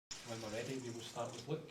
When we're ready, we will start with Luke.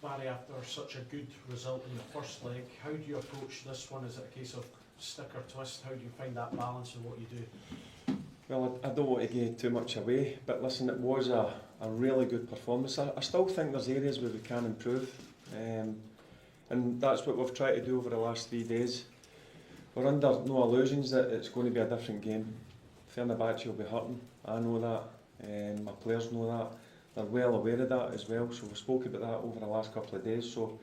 Barry, after such a good result in the first leg, how do you approach this one? Is it a case of stick or twist? How do you find that balance in what you do? Well, I don't want to give too much away, but listen, it was a really good performance. I still think there's areas where we can improve, and that's what we've tried to do over the last 3 days. We're under no illusions that it's going to be a different game. Fenerbache will be hurting, I know that, my players know that. They're well aware of that as well, so we spoke about that over the last couple of days. So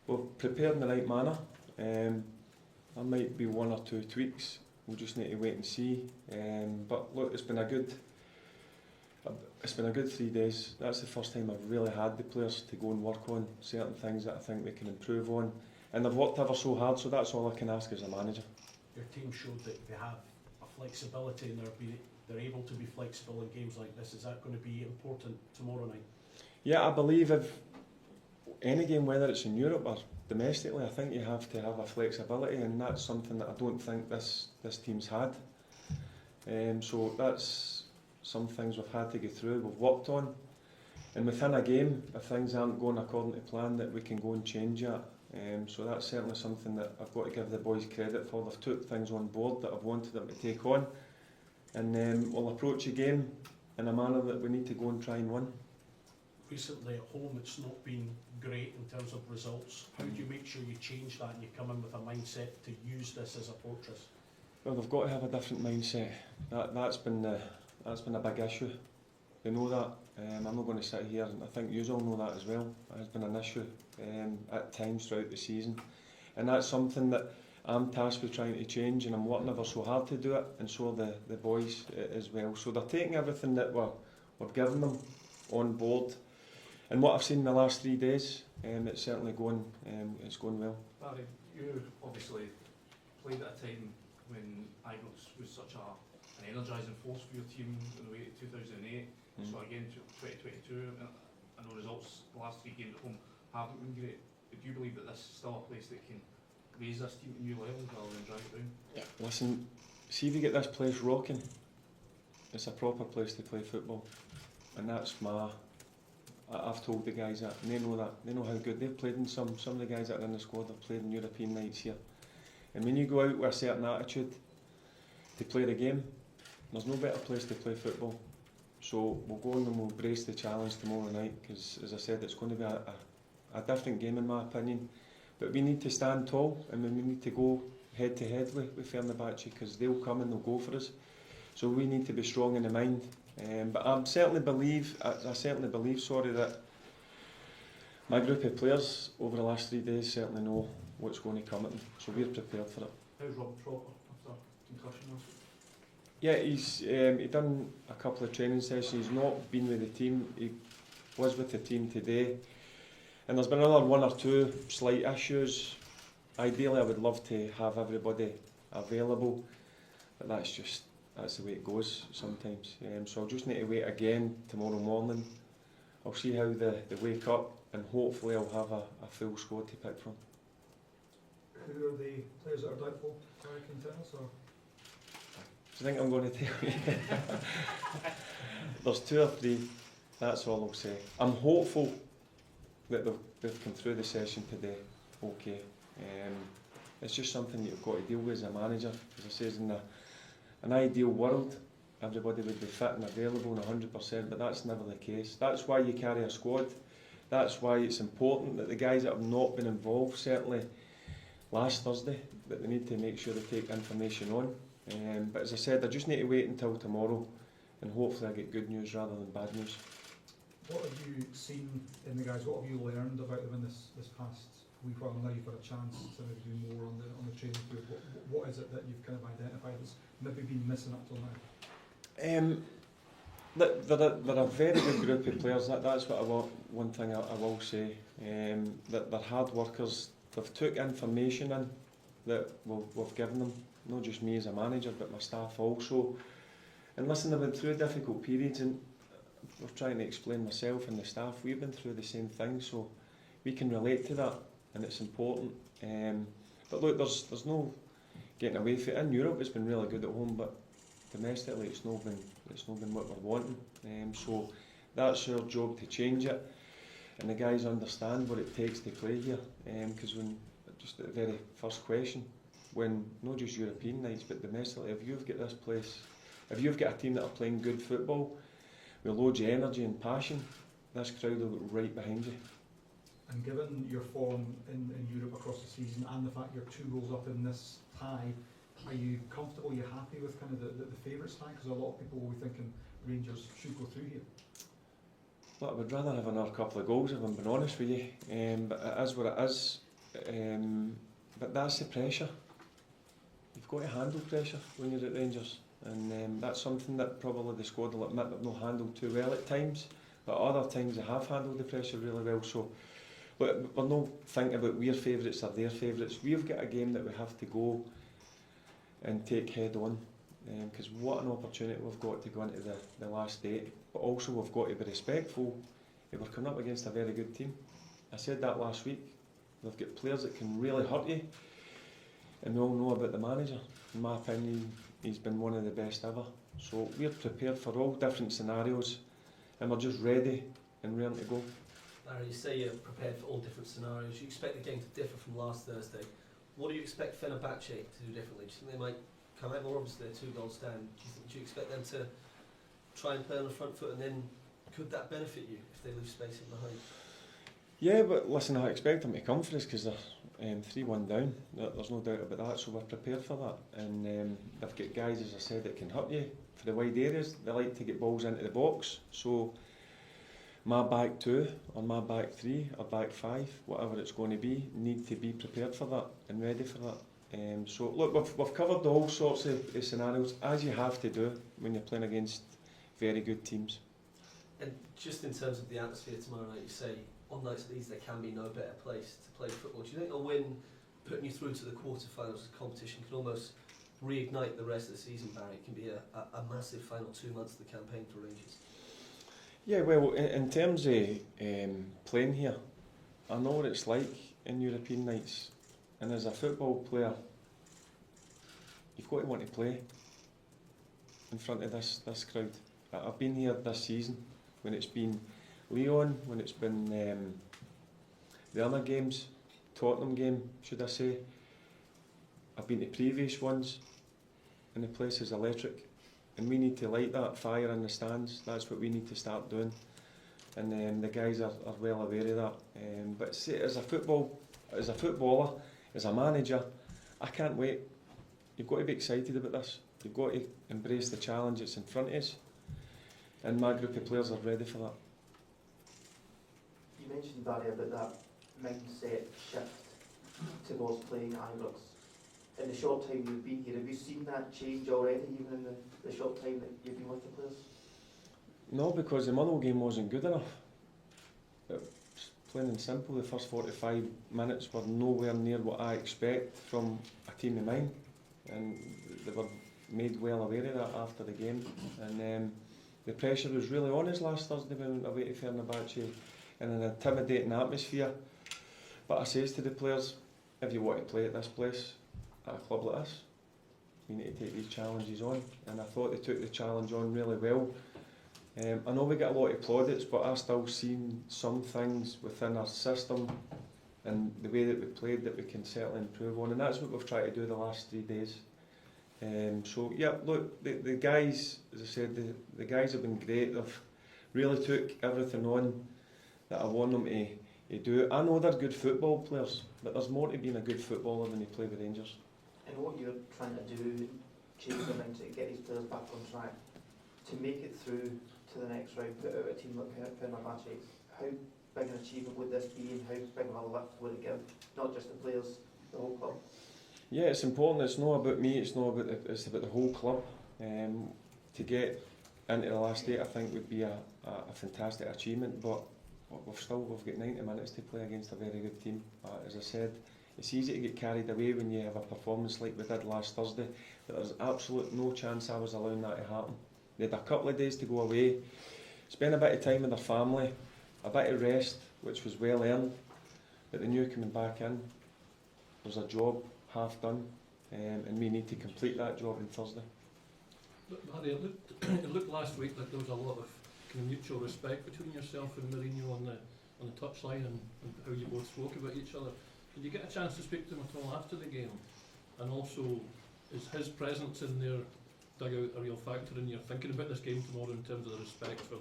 we've prepared in the right manner. There might be 1 or 2 tweaks. We'll just need to wait and see. But look, it's been a good 3 days. That's the first time I've really had the players to go and work on certain things that I think they can improve on. And they've worked ever so hard, so that's all I can ask as a manager. Your team showed that they have a flexibility and they're able to be flexible in games like this. Is that going to be important tomorrow night? Yeah, I believe if any game, whether it's in Europe or domestically, I think you have to have a flexibility, and that's something that I don't think this team's had. So that's some things we've had to go through, we've worked on, and within a game, if things aren't going according to plan, that we can go and change that. So that's certainly something that I've got to give the boys credit for. They've took things on board that I've wanted them to take on, and we'll approach a game in a manner that we need to go and try and win. Recently at home it's not been great in terms of results. How do you make sure you change that and you come in with a mindset to use this as a fortress? Well, they've got to have a different mindset. That's been a big issue. They know that. I'm not going to sit here, and I think you all know that as well. It has been an issue at times throughout the season, and that's something that I'm tasked with trying to change, and I'm working ever so hard to do it, and so are the boys as well. So they're taking everything that we've given them on board, and what I've seen in the last 3 days, it's certainly going well. Barry, you obviously played at a time when Ibrox was such an energising force for your team in the way to 2008. So again, 2022, I know results the last 3 games at home haven't been great. But do you believe that this is still a place that can raise this team to new levels rather than drag it down? Yeah. Listen, see if you get this place rocking, it's a proper place to play football, and that's I've told the guys that, and they know that. They know how good they've played in some of the guys that are in the squad have played in European nights here. And when you go out with a certain attitude to play the game, there's no better place to play football. So we'll go on and we'll brace the challenge tomorrow night, because as I said, it's going to be a different game in my opinion. But we need to stand tall, and we need to go head to head with Fenerbahce, because they'll come and they'll go for us. So we need to be strong in the mind. But I certainly believe, that my group of players over the last 3 days certainly know what's going to come at them. So we're prepared for it. How's Rob Trotter after concussion last week? Yeah, he done a couple of training sessions. He's not been with the team. He was with the team today, and there's been another 1 or 2 slight issues. Ideally, I would love to have everybody available, but that's the way it goes sometimes. So I'll just need to wait again tomorrow morning. I'll see how they wake up, and hopefully I'll have a full squad to pick from. Who are the players that are doubtful? Can you tell us, or? Do you think I'm going to tell you? There's 2 or 3, that's all I'll say. I'm hopeful that they've come through the session today okay. It's just something you've got to deal with as a manager. As I says, in an ideal world, everybody would be fit and available and 100%, but that's never the case. That's why you carry a squad. That's why it's important that the guys that have not been involved, certainly last Thursday, that they need to make sure they take information on. But as I said, I just need to wait until tomorrow, and hopefully I get good news rather than bad news. What have you seen in the guys? What have you learned about them in this past week? Well, now you've got a chance to maybe do more on the training field. What is it that you've kind of identified as maybe been missing up till now? They're a very good group of players. That's what one thing I will say. That they're hard workers. They've took information in that we've given them. Not just me as a manager, but my staff also. And listen, they've been through difficult periods, and we're trying to explain myself and the staff. We've been through the same thing, so we can relate to that, and it's important. But look, there's no getting away from it. In Europe, it's been really good at home, but domestically, it's not it's not been what we're wanting. So that's our job to change it, and the guys understand what it takes to play here. Because when, just at the very first question, when not just European nights but domestically, if you've got this place, if you've got a team that are playing good football with loads of energy and passion, this crowd will be right behind you. And given your form in Europe across the season and the fact you're 2 goals up in this tie, are you comfortable, are you happy with kind of the favourites tie? Because a lot of people will be thinking Rangers should go through here. Look, I would rather have another couple of goals, if I'm being honest with you. But it is what it is. But that's the pressure. You've got to handle pressure when you're at Rangers. And that's something that probably the squad will admit they've not handled too well at times. But other times they have handled the pressure really well. So look, we're not thinking about we're favourites or their favourites. We've got a game that we have to go and take head on. Because what an opportunity we've got to go into the last 8. But also we've got to be respectful. We're coming up against a very good team. I said that last week. They've got players that can really hurt you. And we all know about the manager. In my opinion, he's been one of the best ever. So we're prepared for all different scenarios. And we're just ready and raring to go. Larry, you say you're prepared for all different scenarios. You expect the game to differ from last Thursday. What do you expect Fenerbahce to do differently? Do you think they might come out more? Obviously, they're 2 goals down. Do you expect them to try and play on the front foot, and then could that benefit you if they lose space in behind? Yeah, but listen, I expect them to come for us because they're 3-1 down. There's no doubt about that, so we're prepared for that. And they've got guys, as I said, that can hurt you for the wide areas. They like to get balls into the box. So my back 2 or my back 3 or back 5, whatever it's going to be, need to be prepared for that and ready for that. So look, we've covered all sorts of scenarios, as you have to do when you're playing against very good teams. And just in terms of the atmosphere tomorrow night, you say on nights like these there can be no better place to play football. Do you think a win putting you through to the quarterfinals of the competition can almost reignite the rest of the season, Barry? It can be a massive final 2 months of the campaign for Rangers. Yeah, well, in terms of playing here, I know what it's like in European nights, and as a football player, you've got to want to play in front of this crowd. I've been here this season when it's been Lyon, when it's been the other games, Tottenham game, should I say. I've been to previous ones, and the place is electric. And we need to light that fire in the stands. That's what we need to start doing. And the guys are well aware of that. But see, as a footballer, as a manager, I can't wait. You've got to be excited about this. You've got to embrace the challenge that's in front of us. And my group of players are ready for that. You mentioned, Barry, about that mindset shift towards playing at Ibrox. In the short time you've been here, have you seen that change already, even in the short time that you've been with the players? No, because the Motherwell game wasn't good enough. Plain and simple, the first 45 minutes were nowhere near what I expect from a team of mine. And they were made well aware of that after the game. And the pressure was really on us last Thursday when we went away to Fenerbahce in an intimidating atmosphere. But I says to the players, if you want to play at this place, at a club like this, you need to take these challenges on. And I thought they took the challenge on really well. I know we get a lot of plaudits, but I've still seen some things within our system and the way that we played that we can certainly improve on, and that's what we've tried to do the last 3 days. So yeah, look, the guys, as I said, the guys have been great. They've really took everything on that I want them to do. I know they're good football players, but there's more to being a good footballer than you play with Rangers. And what you're trying to do, change the mindset, get these players back on track, to make it through to the next round, put out a team like Fenerbahce, how big an achievement would this be, and how big of a lift would it give, not just the players, the whole club? Yeah, it's important. It's not about me. It's not about it's about the whole club. To get into the last 8, I think, would be a fantastic achievement. But we've got 90 minutes to play against a very good team. As I said, it's easy to get carried away when you have a performance like we did last Thursday. But there's absolute no chance I was allowing that to happen. They had a couple of days to go away, spend a bit of time with their family, a bit of rest, which was well earned. But they knew coming back in, there's a job half done, and we need to complete that job on Thursday. But Barry, it looked last week like there was a lot of kind of mutual respect between yourself and Mourinho on the touchline and how you both spoke about each other. Did you get a chance to speak to him at all after the game? And also, is his presence in their dugout a real factor in your thinking about this game tomorrow in terms of the respect for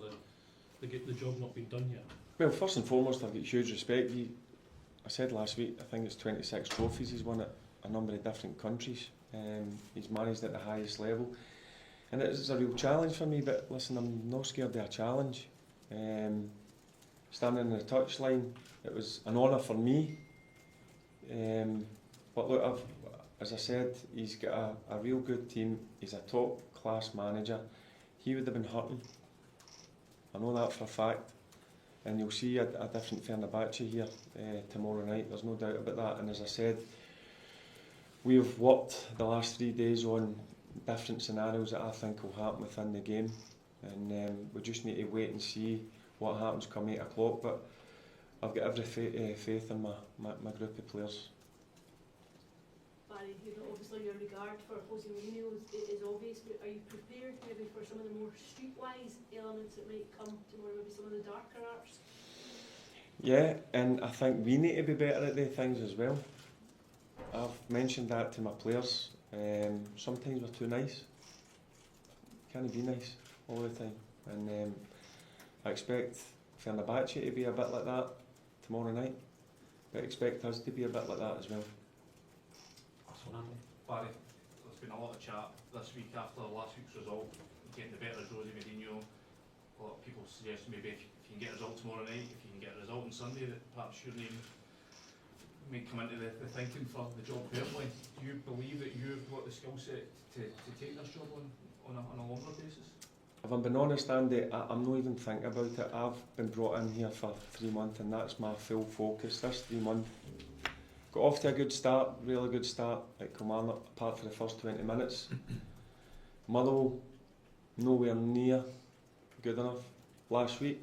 the job not being done yet? Well, first and foremost, I've got huge respect. I said last week, I think it's 26 trophies he's won at a number of different countries. He's managed at the highest level. And it is a real challenge for me, but listen, I'm not scared of a challenge. Standing on the touchline, it was an honour for me. But look, as I said, he's got a real good team. He's a top class manager. He would have been hurting. I know that for a fact. And you'll see a different Fenerbache here tomorrow night. There's no doubt about that. And as I said, we've worked the last 3 days on different scenarios that I think will happen within the game. And we just need to wait and see what happens come 8 o'clock. But I've got every faith in my group of players. Barry, obviously your regard for Jose Mourinho is obvious, but are you prepared maybe for some of the more streetwise elements that might come tomorrow, maybe some of the darker arts? Yeah, and I think we need to be better at these things as well. I've mentioned that to my players. Sometimes we're too nice. Can't be nice all the time. And I expect Fenerbahce to be a bit like that tomorrow night. But I expect us to be a bit like that as well. Barry, there's been a lot of chat this week after last week's result, getting the better of Jose Mourinho. A lot of people suggest maybe if you can get a result tomorrow night, if you can get a result on Sunday, that perhaps your name may come into the thinking for the job permanently. Do you believe that you've got the skill set to take this job on a longer basis? If I'm being honest, Andy, I'm not even thinking about it. I've been brought in here for 3 months and that's my full focus. This 3 months got off to a good start, really good start at Kilmarnock, apart from the first 20 minutes. Motherwell, nowhere near good enough. Last week,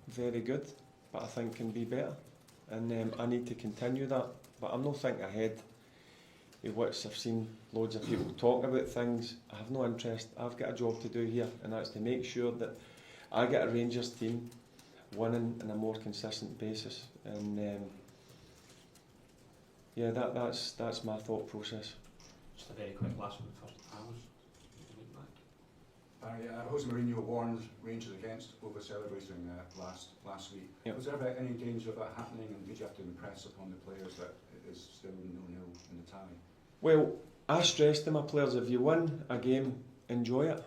very good, but I think can be better. And I need to continue that. But I'm not thinking ahead of what I've seen loads of people talking about things. I have no interest. I've got a job to do here, and that's to make sure that I get a Rangers team winning on a more consistent basis. And yeah, that's my thought process. Just a very quick last one first. Barry, Jose Mourinho warned Rangers against over-celebrating last week. Yep. Was there ever any danger of that happening, and did you have to impress upon the players that it is still 0-0 in the tally? Well, I stress to my players, if you win a game, enjoy it.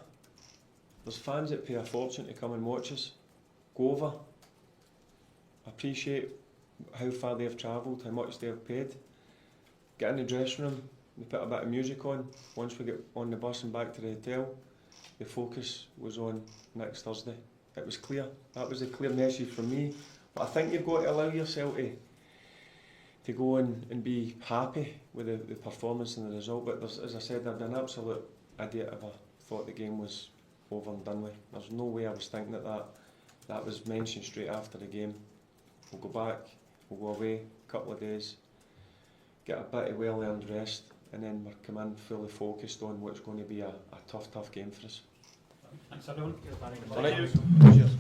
There's fans that pay a fortune to come and watch us. Go over. Appreciate how far they've travelled, how much they've paid. Get in the dressing room, we put a bit of music on. Once we get on the bus and back to the hotel, the focus was on next Thursday. It was clear. That was a clear message from me. But I think you've got to allow yourself to go and be happy with the performance and the result. But as I said, I'd be an absolute idiot if I thought the game was over and done with. There's no way I was thinking that was mentioned straight after the game. We'll go back, we'll go away a couple of days, get a bit of well-earned rest, and then we'll come in fully focused on what's going to be a tough game for us. Thanks everyone. Cheers.